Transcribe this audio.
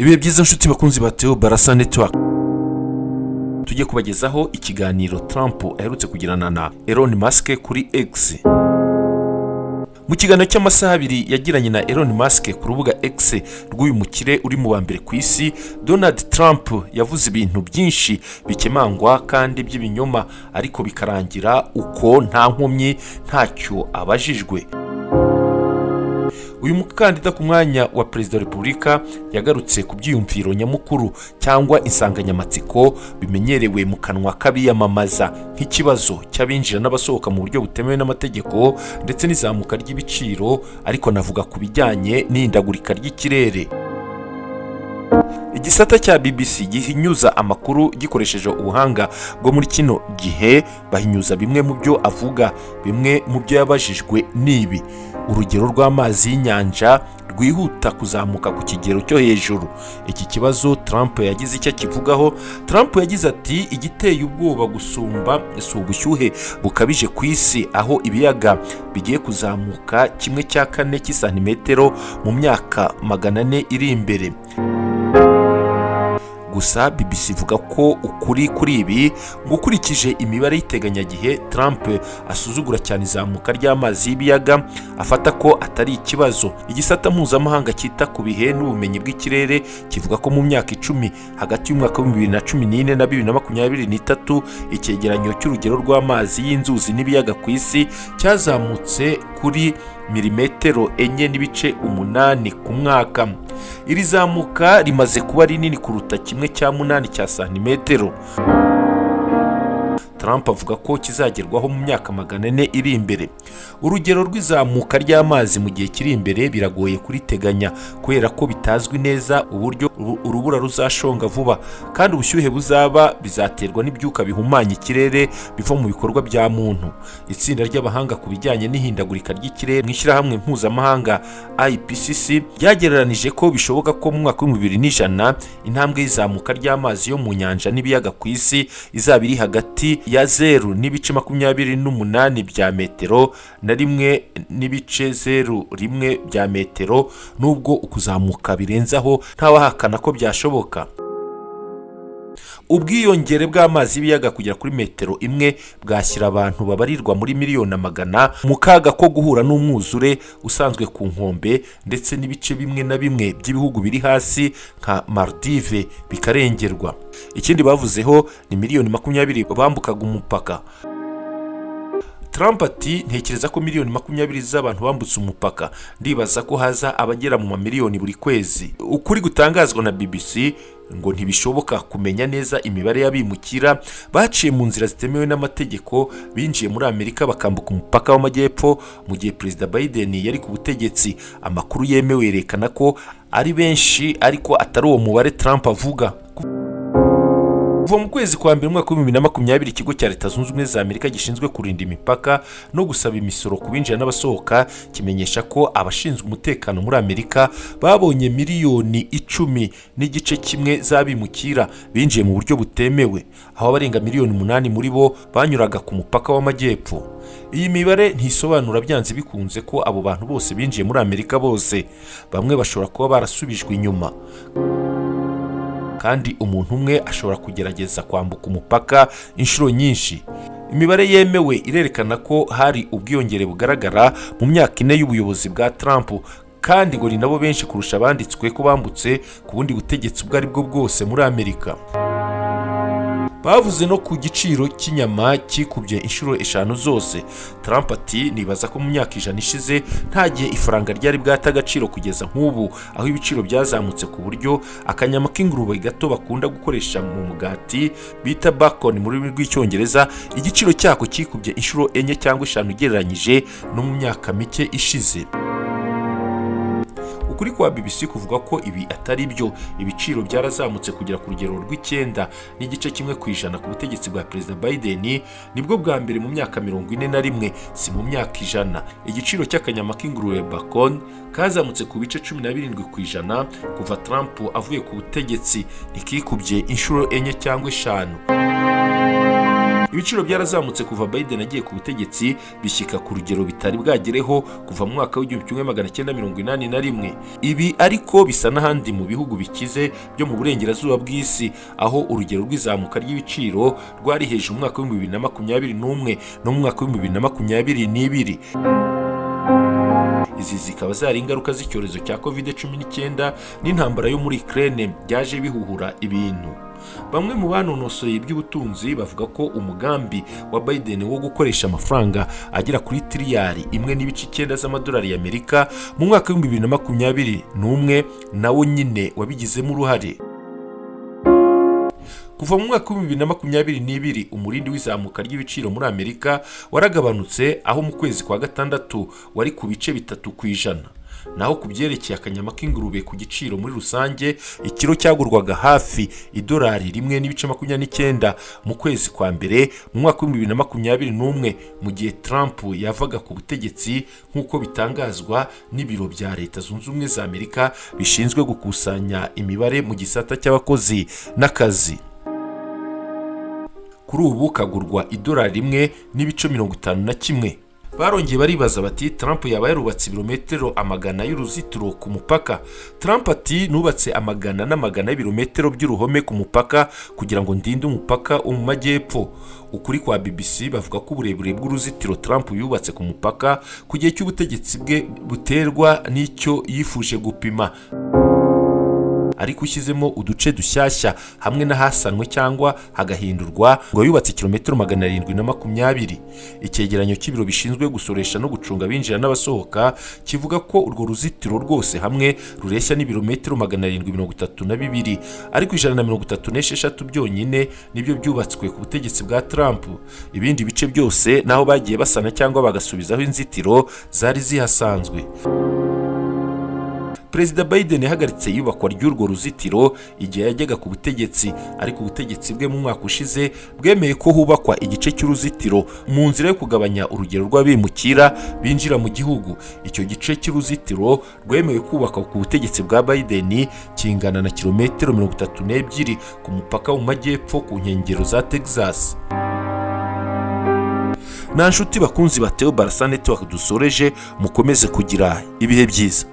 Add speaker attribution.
Speaker 1: Ibihe byiza nshuti bakunzi ba Theo Barasa Network. Tujye kubagezaho ikiganiro Trump aherutse kugirana na Elon Musk kuri X. Mu kiganiro cy'amasaha abiri yagiranye na Elon Musk ku rubuga X rw'uyu mukire uri mu wa mbere ku isi, Donald Trump yavuze ibintu byinshi bikemangwa kandi by'ibinyoma, ariko bikarangira uko nta nkomyi ntacyo abajijwe. Uyu mukandida ku mwanya wa Perezida wa Repubulika yagarutse ku byiyumviro nyamukuru cyangwa insanganyamatsiko bimenyerewe mu kanwa k'abiyamamaza, nk'ikibazo cy'abinjira n'abasohoka mu buryo butemewe n'amategeko ndetse n'izamuka ry'ibiciro, ariko navuga ku bijyanye n'ihindagurika ry'ikirere. Igisata cya BBC gihinyuza amakuru gikoresheje ubuhanga bwo muri kino gihe, bahinyuza bimwe mu byo avuga. Bimwe mu byo yabajijwe nibi: urugero rw'amazi y'inyanja rwihuta kuzamuka ku kigero cyo hejuru. Iki kibazo Trump yagize icyo akivugaho. Trump yagize ati, igiteye ubwoba gusumba si ubushyuhe bukabije ku isi, aho ibiyaga bigiye kuzamuka 1/4 cy'isantimetero mu myaka 400 iri imbere. Gusa BBC ivuga ko ukuri kuri ibi, gukurikije imibare y'iteganyagihe, Trump asuzugura cyane izamuka ry'amazi y'ibiyaga, afata ko atari ikibazo. Igisata mpuzamahanga cyita ku bihe n'ubumenyi bw'ikirere kivuga ko mu myaka 10 hagati y'umwaka wa 2014 na 2023 icyegeranyo cy'urugero rw'amazi y'inzuzi n'ibiyaga ku isi cyazamutse kuri milimetero 4.8 ku mwaka. Iri zamuka rimaze kuba rinini kuruta 1/8 cya santimetero. Trump avuga ko kizagerwaho mu myaka 400 iri imbere. Urugero rw'izamuka ry'amazi mu gihe kiri imbere biragoye kuriteganya, kubera ko bitazwi neza uburyo urubura ruzashonga vuba, kandi ubushyuhe buzaba bizaterwa n'ibyuka bihumanya ikirere biva mu bikorwa bya muntu. Itsinda ry'abahanga ku bijyanye n'ihindagurika ry'ikirere mu ishyirahamwe mpuzamahanga IPCC ryagereranije ko bishoboka ko mu mwaka wa 2100 intambwe y'izamuka ry'amazi yo mu nyanja n'ibiyaga ku isi izaba iri hagati ya 0.28 bya metero na 1.01 bya metero, nubwo ukuzamuka birenzaho ntawahakana ko byashoboka. Ubwiyongere bw'amazi y'ibiyaga kugera kuri metero 1 bwashyira abantu babarirwa muri miliyoni amagana mu kaga ko guhura n'umwuzure usanzwe ku nkombe, ndetse n'ibice bimwe na bimwe by'ibihugu biri hasi nka Maldives bikarengerwa. Ikindi bavuzeho ni miliyoni 20 bambukaga umupaka. Trump ati, ntekereza ko miliyoni 20 z'abantu bambutse umupaka, ndibaza ko haza abagera mu mamiliyoni buri kwezi. Ukuri gutangazwa na BBC ngo ntibishoboka kumenya neza imibare y'abimukira baciye mu nzira zitemewe n'amategeko binjiye muri Amerika bakambuka umupaka w'amajyepfo mu gihe Perezida Biden yari ku butegetsi. Amakuru yemewe yerekana ko ari benshi, ariko atari uwo mubare Trump avuga. Kuva mu kwezi kwa mbere mwaka wa 2020 ikigo cya Leta Zunze Ubumwe za Amerika gishinzwe kurinda imipaka no gusaba imisoro ku binjira n'abasohoka kimenyesha ko abashinzwe umutekano muri Amerika babonye miliyoni 10.1 z'abimukira binjiye mu buryo butemewe, aho abarenga miliyoni 8 muri bo banyuraga ku mupaka w'amajyepfo. Iyi mibare ntisobanura byanze bikunze ko abo bantu bose binjiye muri Amerika bose. Bamwe bashobora kuba barasubijwe inyuma, kandi umuntu umwe ashobora kugerageza kwambuka umupaka inshuro nyinshi. Imibare yemewe irerekana ko hari ubwiyongere bugaragara mu myaka 4 y'ubuyobozi bwa Trump, kandi ngo ni nabo benshi kurusha abanditswe ko bambutse ku bundi butegetsi ubwo ari bwo bwose muri Amerika. Bavuze no ku giciro cy'inyama kikubye inshuro 5 zose. Trump ati, nibaza ko mu myaka 100 ishize nta gihe ifaranga ryari bwata agaciro kugeza nk'ubu, aho ibiciro byazamutse ku buryo akanyama k'ingurube gato bakunda gukoresha mu mugati bita bacon mu rurimi rw'icyongereza, igiciro cyako kikubye inshuro 4 cyangwa 5 ugereranyije no mu myaka mike ishize. Ukuri kwa BBC kuvuga ko ibi atari byo. Ibiciro byarazamutse kugera ku rugero rw'9.1% ku butegetsi bwa Perezida Biden, nibwo bwa mbere mu myaka 41, si mu myaka 100. Igiciro cy'akanyama k'ingurube bacon kazamutse ku bice 17% kuva Trump avuye ku butegetsi, nikikubye inshuro 4 cyangwa 5. ibiciro byarazamutse kuva Biden agiye ku butegetsi bishyika ku rugero bitari bwagereho kuva mu mwaka w'1981. Ibi ariko bisa n'ahandi mu bihugu bikize byo mu burengerazuba bw'isi, aho urugero rw'izamuka ry'ibiciro rwari hejuru mu mwaka w'2021 no mu mwaka w'2022. Izi zikaba zari ingaruka z'icyorezo cya COVID-19 n'intambara yo muri Ukraine byaje bihuhura ibintu. Bamwe mu banonosoye iby'ubutunzi bavuga ko umugambi wa Biden wo gukoresha amafaranga agera kuri tiriyari 1.9 z'amadolari y'Amerika mu mwaka w'2021 nawo nyine wabigizemo uruhare. Kuva mu mwaka w'2022 umurindi w'izamuka ry'ibiciro muri Amerika waragabanutse, aho mu kwezi kwa gatandatu wari ku bice 3%. Naho ku byerekeye akanyama k'ingurube ku giciro muri rusange, ikiro cyagurwaga hafi $1.29 mu kwezi kwa mbere mu mwaka w'2021 mu gihe Trump yavaga ku butegetsi, nk'uko bitangazwa n'ibiro bya Leta Zunze Ubumwe za Amerika bishinzwe gukusanya imibare mu gisata cy'abakozi n'akazi. Kuri ubu kagurwa $1.51. Barongeye baribaza bati Trump yaba yarubatse ibirometero 100 y'uruzitiro ku mupaka. Trump ati nubatse 100 y'ibirometero by'uruhome ku mupaka kugira ngo ndinde umupaka wo mu majyepfo. Ukuri kwa BBC bavuga ko uburebure bw'uruzitiro Trump yubatse ku mupaka ku gihe cy'ubutegetsi bwe buterwa n'icyo yifuje gupima, ariko ushyizemo uduce dushyashya hamwe n'ahasanwe cyangwa hagahindurwa ngo yubatse kilometero 720. Icyegeranyo cy'ibiro bishinzwe gusoresha no gucunga binjira n'abasohoka kivuga ko urwo ruzitiro rwose hamwe rureshya n'ibirometero 732, ariko 136 byonyine nibyo byubatswe ku butegetsi bwa Trump. Ibindi bice byose naho bagiye basana cyangwa bagasubizaho inzitiro zari zihasanzwe. Perezida Biden yahagaritse iyubakwa ry'urwo ruzitiro igihe yajyaga ku butegetsi, ariko ubutegetsi bwe mu mwaka ushize bwemeye ko hubakwa igice cy'uruzitiro mu nzira yo kugabanya urugero rw'abimukira binjira mu gihugu. Icyo gice cy'uruzitiro rwemewe kubakwa ku butegetsi bwa Biden kingana na kilometero 32 ku mupaka mu majyepfo ku nkengero za Texas. Na nshuti bakunzi ba Theo Barasa Network dusoreje, mukomeze kugira ibihe byiza.